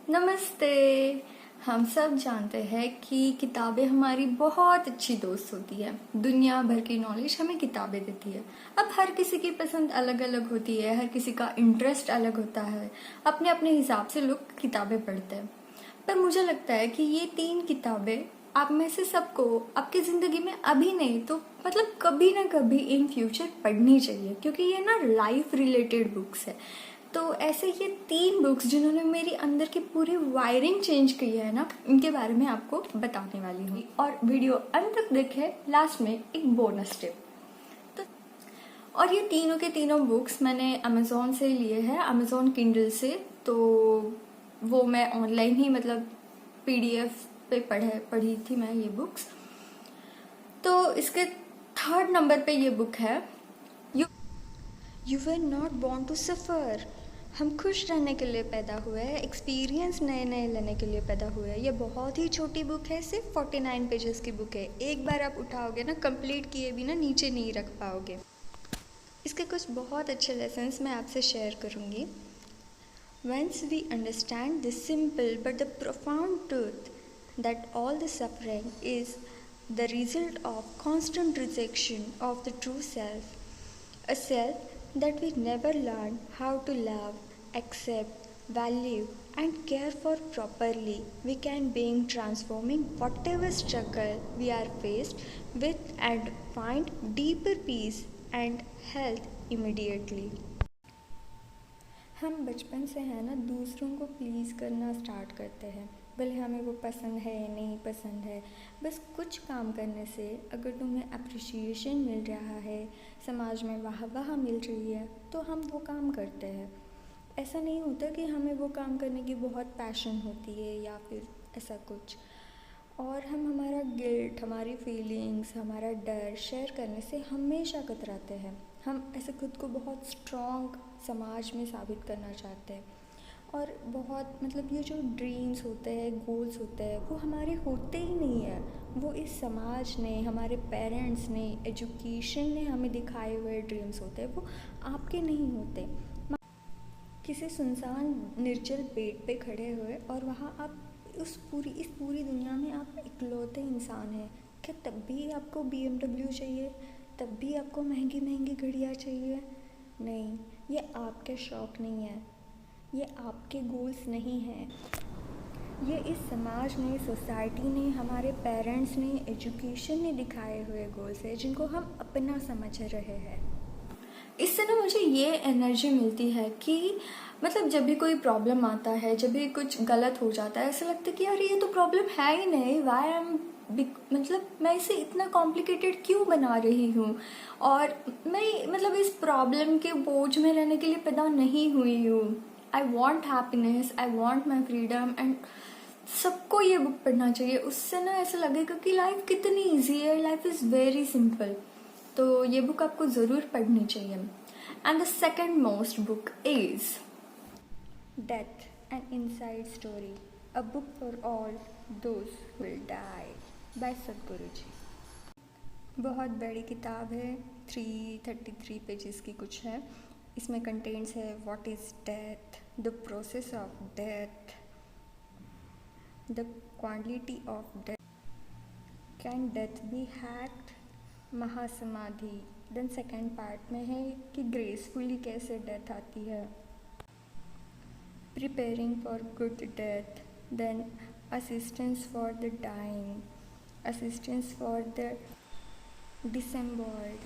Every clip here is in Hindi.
नमस्ते। हम सब जानते हैं कि किताबें हमारी बहुत अच्छी दोस्त होती है। दुनिया भर की नॉलेज हमें किताबें देती है। अब हर किसी की पसंद अलग अलग होती है, हर किसी का इंटरेस्ट अलग होता है। अपने अपने हिसाब से लोग किताबें पढ़ते हैं। पर मुझे लगता है कि ये 3 किताबें आप में से सबको आपकी जिंदगी में अभी नहीं तो मतलब कभी ना कभी इन फ्यूचर पढ़नी चाहिए, क्योंकि ये ना लाइफ रिलेटेड बुक्स है। तो ऐसे ये 3 बुक्स जिन्होंने मेरी अंदर की पूरी वायरिंग चेंज की है ना, इनके बारे में आपको बताने वाली हूँ। और वीडियो अंत तक देखे, लास्ट में एक बोनस टिप। तो और ये तीनों के तीनों बुक्स मैंने अमेजोन से लिए हैं, अमेजोन किंडल से। तो वो मैं ऑनलाइन ही मतलब पीडीएफ पे पढ़ी थी मैं ये बुक्स। तो इसके 3rd नंबर पे ये बुक है you were not born to suffer. हम खुश रहने के लिए पैदा हुए हैं, एक्सपीरियंस नए नए लेने के लिए पैदा हुए हैं। ये बहुत ही छोटी बुक है, सिर्फ 49 पेजेस की बुक है। एक बार आप उठाओगे ना, कंप्लीट किए भी ना नीचे नहीं रख पाओगे। इसके कुछ बहुत अच्छे लेसन्स मैं आपसे शेयर करूँगी। Once we understand the simple but the profound truth that all the suffering is the result of constant rejection of the true self, a self that we never learn how to love, accept, value, and care for properly, we can being transforming whatever struggle we are faced with and find deeper peace and health immediately. हम बचपन से है ना दूसरों को प्लीज़ करना स्टार्ट करते हैं, भले हमें वो पसंद है या नहीं पसंद है। बस कुछ काम करने से अगर तुम्हें अप्रिसिएशन मिल रहा है, समाज में वाह मिल रही है, तो हम वो काम करते हैं। ऐसा नहीं होता कि हमें वो काम करने की बहुत पैशन होती है या फिर ऐसा कुछ। और हम हमारा गिल्ट, हमारी फीलिंग्स, हमारा डर शेयर करने से हमेशा कतराते हैं। हम ऐसे खुद को बहुत स्ट्रॉन्ग समाज में साबित करना चाहते हैं। और बहुत मतलब ये जो ड्रीम्स होते हैं, गोल्स होते हैं, वो हमारे होते ही नहीं है। वो इस समाज ने, हमारे पेरेंट्स ने, एजुकेशन ने हमें दिखाए हुए ड्रीम्स होते हैं, वो आपके नहीं होते। किसी सुनसान निर्जल पेड़ पे खड़े हुए और वहाँ आप इस पूरी दुनिया में आप इकलौते इंसान हैं। क्या तब भी आपको BMW चाहिए? तब भी आपको महंगी महंगी घड़ियाँ चाहिए? नहीं, ये आपके शौक़ नहीं है, ये आपके गोल्स नहीं हैं। ये इस समाज ने, सोसाइटी ने, हमारे पेरेंट्स ने, एजुकेशन ने दिखाए हुए गोल्स है, जिनको हम अपना समझ रहे हैं। इससे ना मुझे ये एनर्जी मिलती है कि मतलब जब भी कोई प्रॉब्लम आता है, जब भी कुछ गलत हो जाता है, ऐसा लगता है कि यार ये तो प्रॉब्लम है ही नहीं, वाई एम मतलब मैं इसे इतना कॉम्प्लिकेटेड क्यों बना रही हूँ। और मैं मतलब इस प्रॉब्लम के बोझ में रहने के लिए पैदा नहीं हुई हूँ। I want happiness, I want my freedom. And सबको ये बुक पढ़ना चाहिए। उससे ना ऐसा लगेगा कि लाइफ कितनी ईजी है, लाइफ इज़ वेरी सिंपल। तो ये बुक आपको ज़रूर पढ़नी चाहिए। And the second most book is death an inside story, a book for all those will die by Sadhguru ji. बहुत बड़ी किताब है, 333 पेजेस की कुछ है। इसमें कंटेंट्स है what is death, the process of death, the quantity of death, can death be hacked, Mahasamadhi. Then second part में है कि ग्रेसफुली कैसे डेथ आती है, preparing for good death, then assistance for the dying, assistance for the disembodied,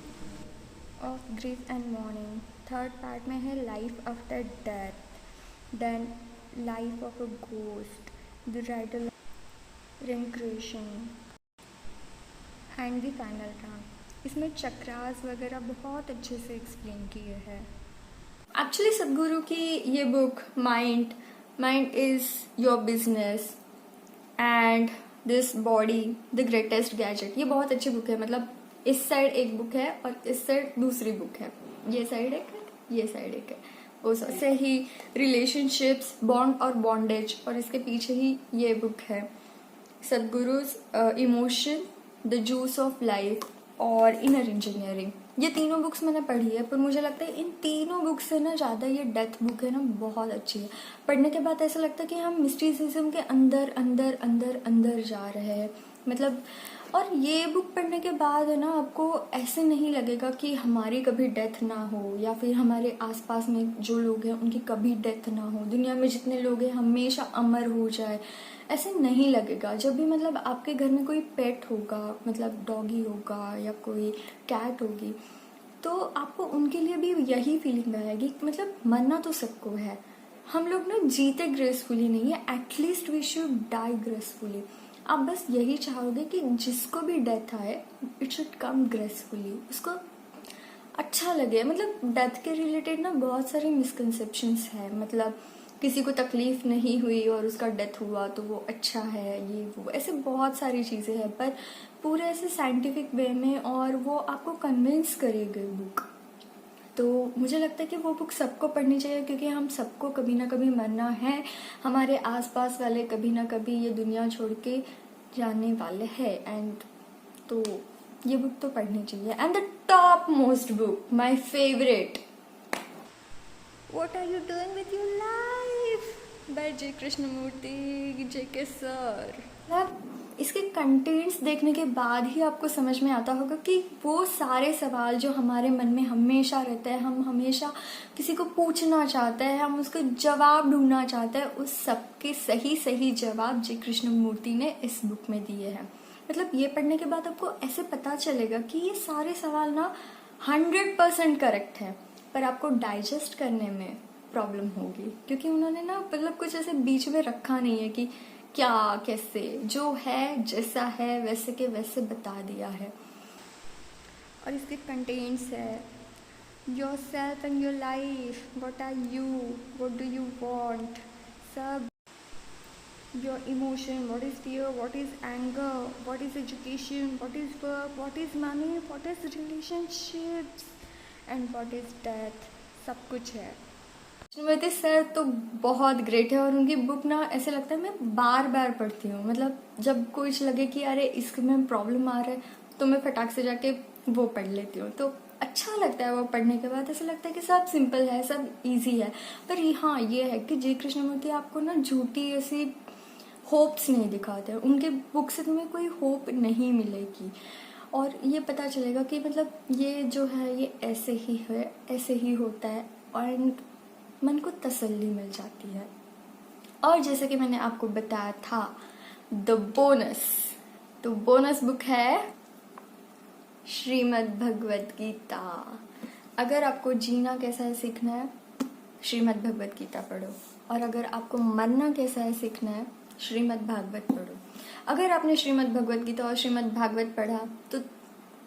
of grief and mourning. Third part में है life after death, then life of a ghost, the riddle reincarnation and the final round. इसमें चक्रास वगैरह बहुत अच्छे से एक्सप्लेन किए हैं। एक्चुअली सदगुरु की ये book mind is your business and this body the greatest gadget, ये बहुत अच्छी बुक है। मतलब इस साइड एक बुक है और इस साइड दूसरी बुक है, ये साइड एक है, ये साइड एक है। वो से ही रिलेशनशिप्स, बॉन्ड और बॉन्डेज, और इसके पीछे ही ये बुक है Sadhguru's emotion, the juice of life और इनर इंजीनियरिंग। ये तीनों बुक्स मैंने पढ़ी है, पर मुझे लगता है इन तीनों बुक्स से ना ज़्यादा ये डेथ बुक है ना बहुत अच्छी है। पढ़ने के बाद ऐसा लगता है कि हम मिस्टिसिज्म के अंदर अंदर अंदर अंदर जा रहे हैं, मतलब। और ये बुक पढ़ने के बाद है ना आपको ऐसे नहीं लगेगा कि हमारी कभी डेथ ना हो, या फिर हमारे आसपास में जो लोग हैं उनकी कभी डेथ ना हो, दुनिया में जितने लोग हैं हमेशा अमर हो जाए, ऐसे नहीं लगेगा। जब भी मतलब आपके घर में कोई पेट होगा, मतलब डॉगी होगा या कोई कैट होगी, तो आपको उनके लिए भी यही फीलिंग आएगी, मतलब मरना तो सबको है, हम लोग ना जीते ग्रेसफुली नहीं है, at least we should die gracefully. आप बस यही चाहोगे कि जिसको भी डेथ आए इट शुड कम ग्रेसफुली, उसको अच्छा लगे। मतलब डेथ के रिलेटेड ना बहुत सारे मिसकंसेप्शंस है, मतलब किसी को तकलीफ नहीं हुई और उसका डेथ हुआ तो वो अच्छा है, ये वो ऐसे बहुत सारी चीज़ें हैं, पर पूरे ऐसे साइंटिफिक वे में, और वो आपको कन्विंस करेगी बुक। तो मुझे लगता है कि वो बुक सबको पढ़नी चाहिए, क्योंकि हम सबको कभी ना कभी मरना है, हमारे आसपास वाले कभी ना कभी ये दुनिया छोड़ के जाने वाले हैं, एंड तो ये बुक तो पढ़नी चाहिए। And the top most book, my favourite, What are you doing with your life? By J Krishnamurti, JK sir. मतलब इसके कंटेंट्स देखने के बाद ही आपको समझ में आता होगा कि वो सारे सवाल जो हमारे मन में हमेशा रहते हैं, हम हमेशा किसी को पूछना चाहते हैं, हम उसको जवाब ढूंढना चाहते हैं, उस सबके सही सही जवाब जे कृष्णमूर्ति ने इस बुक में दिए हैं। मतलब ये पढ़ने के बाद आपको ऐसे पता चलेगा कि ये सारे सवाल ना 100% करेक्ट है, पर आपको डाइजेस्ट करने में प्रॉब्लम होगी, क्योंकि उन्होंने ना मतलब कुछ ऐसे बीच में रखा नहीं है कि क्या कैसे, जो है जैसा है वैसे के वैसे बता दिया है। और इसके कंटेंट्स है yourself and your life, what are you, what do you want, सब your emotion, what is fear, what is anger, what is education, what is work, what is money, what is relationships and what is death, सब कुछ है। कृष्णमूर्ति सर तो बहुत ग्रेट है, और उनकी बुक ना ऐसे लगता है मैं बार बार पढ़ती हूँ, मतलब जब कुछ लगे कि अरे इसमें प्रॉब्लम आ रहा है तो मैं फटाक से जाके वो पढ़ लेती हूँ, तो अच्छा लगता है वो पढ़ने के बाद। ऐसा लगता है कि सब सिंपल है, सब इजी है, पर हाँ ये है कि जे कृष्णमूर्ति आपको ना झूठी ऐसी होप्स नहीं दिखाते हैं, उनके बुक से तुम्हें कोई होप नहीं मिलेगी, और ये पता चलेगा कि मतलब ये जो है ये ऐसे ही है, ऐसे ही होता है, और मन को तसल्ली मिल जाती है। और जैसे कि मैंने आपको बताया था द बोनस, तो बोनस बुक है श्रीमद् भगवत गीता। अगर आपको जीना कैसा है सीखना है, श्रीमद् भगवत गीता पढ़ो, और अगर आपको मरना कैसा है सीखना है, श्रीमद् भागवत पढ़ो। अगर आपने श्रीमद् भगवत गीता और श्रीमद् भागवत पढ़ा तो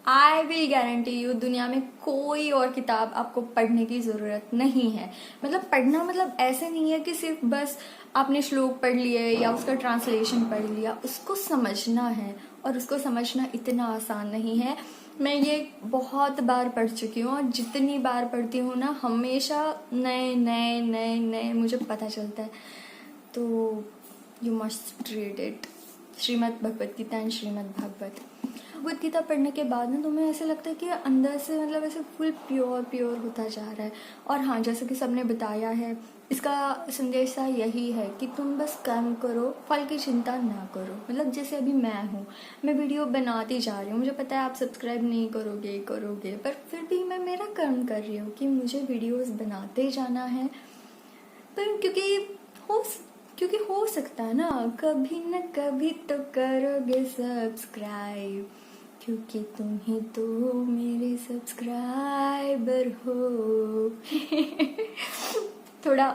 आई विल गारंटी यू दुनिया में कोई और किताब आपको पढ़ने की जरूरत नहीं है। मतलब पढ़ना मतलब ऐसे नहीं है कि सिर्फ बस आपने श्लोक पढ़ लिए या उसका ट्रांसलेशन पढ़ लिया, उसको समझना है, और उसको समझना इतना आसान नहीं है। मैं ये बहुत बार पढ़ चुकी हूँ, और जितनी बार पढ़ती हूँ ना हमेशा नए नए नए नए मुझे पता चलता है। तो you must read it, Shrimad Bhagavad Gita and Shrimad Bhagavat. Bhagavad Gita पढ़ने के बाद ना तुम्हें ऐसे लगता है कि अंदर से मतलब ऐसे फुल प्योर प्योर होता जा रहा है। और हाँ, जैसे कि सबने बताया है, इसका संदेश यही है कि तुम बस कर्म करो, फल की चिंता ना करो। मतलब जैसे अभी मैं वीडियो बनाती जा रही हूँ, मुझे पता है आप सब्सक्राइब नहीं करोगे, पर फिर भी मैं मेरा कर्म कर रही हूँ कि मुझे वीडियोस बनाते जाना है। पर क्योंकि हो सकता है ना कभी न कभी तो करोगे सब्सक्राइब, क्योंकि तुम ही तो मेरे सब्सक्राइबर हो। थोड़ा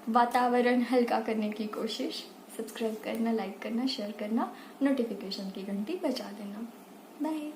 वातावरण हल्का करने की कोशिश, सब्सक्राइब करना, लाइक करना, शेयर करना, नोटिफिकेशन की घंटी बजा देना। बाय।